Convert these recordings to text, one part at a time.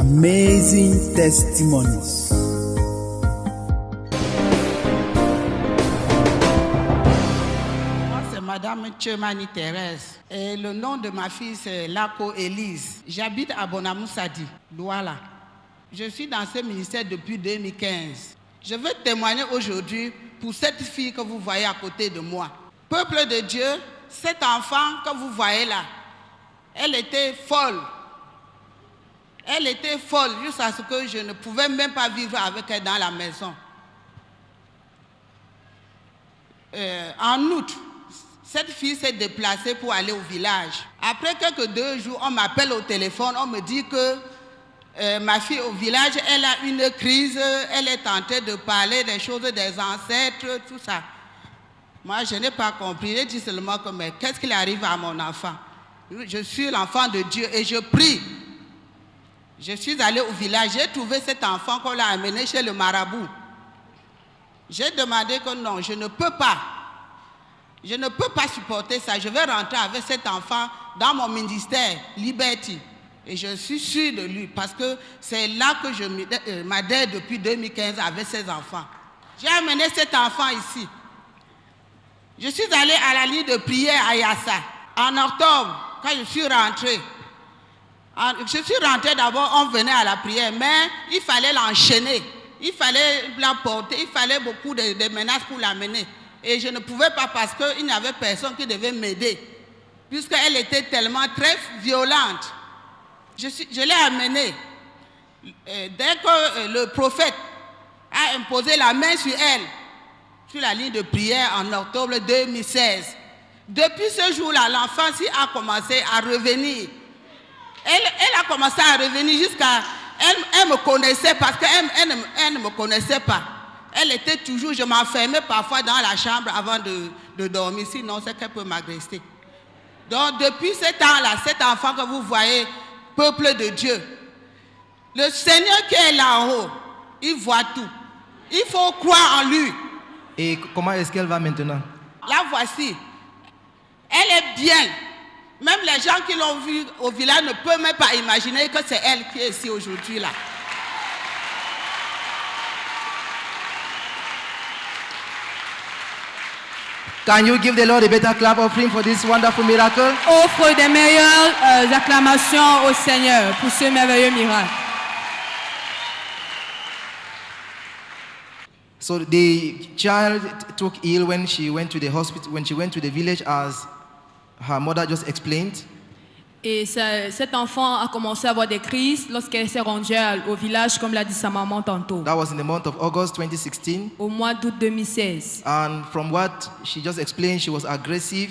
Amazing testimonies. Moi, c'est Madame Tchemani Thérèse. Et le nom de ma fille, c'est Lako Élise. J'habite à Bonamoussadi, Douala. Je suis dans ce ministère depuis 2015. Je veux témoigner aujourd'hui pour cette fille que vous voyez à côté de moi. Peuple de Dieu, cet enfant que vous voyez là, elle était folle. Elle était folle jusqu'à ce que je ne pouvais même pas vivre avec elle dans la maison. En août, cette fille s'est déplacée pour aller au village. Après deux jours, on m'appelle au téléphone, on me dit que ma fille au village, elle a une crise, elle est en train de parler des choses des ancêtres, tout ça. Moi, je n'ai pas compris, j'ai dit seulement que mais qu'est-ce qu'il arrive à mon enfant? Je suis l'enfant de Dieu et je prie. Je suis allée au village, j'ai trouvé cet enfant qu'on l'a amené chez le marabout. J'ai demandé que non, je ne peux pas. Je ne peux pas supporter ça. Je vais rentrer avec cet enfant dans mon ministère, Liberty. Et je suis sûre de lui parce que c'est là que je m'adhère depuis 2015 avec ses enfants. J'ai amené cet enfant ici. Je suis allée à la ligne de prière à Yassa. En octobre, quand je suis rentrée, d'abord, on venait à la prière, mais il fallait l'enchaîner. Il fallait la porter, il fallait beaucoup de menaces pour l'amener. Et je ne pouvais pas parce qu'il n'y avait personne qui devait m'aider. Puisqu'elle était tellement très violente. Je l'ai amenée. Dès que le prophète a imposé la main sur elle, sur la ligne de prière en octobre 2016, depuis ce jour-là, l'enfant a commencé à revenir. Elle a commencé à revenir jusqu'à... Elle me connaissait parce qu'elle ne me connaissait pas. Elle était toujours... Je m'enfermais parfois dans la chambre avant de dormir, sinon c'est qu'elle peut m'agresser. Donc depuis ce temps-là, cet enfant que vous voyez, peuple de Dieu, le Seigneur qui est là-haut, il voit tout. Il faut croire en lui. Et comment est-ce qu'elle va maintenant? La voici. Elle est bien. Même les gens qui l'ont vue au village ne peuvent même pas imaginer que c'est elle qui est ici aujourd'hui là. Can you give the Lord a better clap offering for this wonderful miracle? Offre des meilleures acclamations au Seigneur pour ce merveilleux miracle. So the child took ill when she went to the hospital, when she went to the village, as her mother just explained. Et cet enfant a commencé à avoir des crises lorsqu'elle s'est rendue au village, comme l'a dit sa maman tantôt. That was in the month of August 2016. Au mois d'août 2016. And from what she just explained, she was aggressive.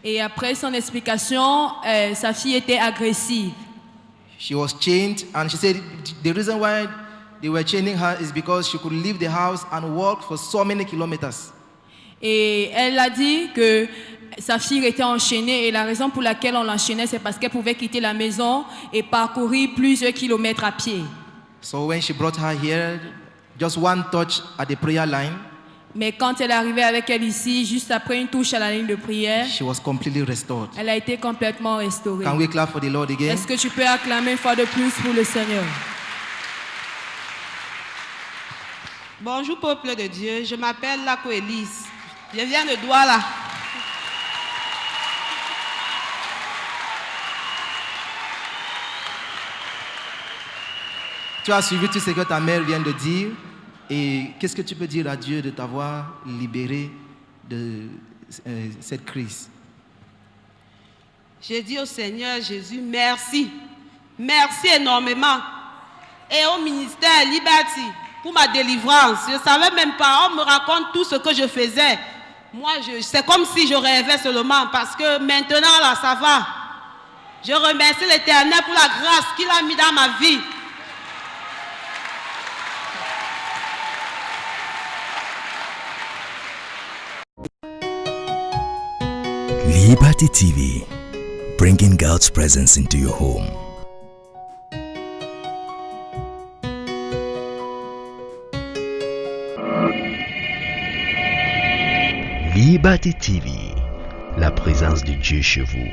Et après son explication, sa fille était agressive. She was chained, and she said the reason why they were chaining her is because she could leave the house and walk for so many kilometers. Et elle a dit que sa fille était enchaînée et la raison pour laquelle on l'enchaînait, c'est parce qu'elle pouvait quitter la maison et parcourir plusieurs kilomètres à pied. So when she brought her here, just one touch at the prayer line, mais quand elle est arrivée avec elle ici, juste après une touche à la ligne de prière, she was completely restored. Elle a été complètement restaurée. Can we clap for the Lord again? Est-ce que tu peux acclamer une fois de plus pour le Seigneur? Bonjour peuple de Dieu, je m'appelle Lako Élise. Je viens de Douala. Tu as suivi tout ce que ta mère vient de dire. Et qu'est-ce que tu peux dire à Dieu de t'avoir libéré de cette crise? J'ai dit au Seigneur Jésus, merci. Merci énormément. Et au ministère Liberty, pour ma délivrance. Je ne savais même pas. On me raconte tout ce que je faisais. Moi, c'est comme si je rêvais seulement. Parce que maintenant, là, ça va. Je remercie l'Éternel pour la grâce qu'il a mis dans ma vie. Liberty TV, bringing God's presence into your home. Liberty TV, la présence de Dieu chez vous.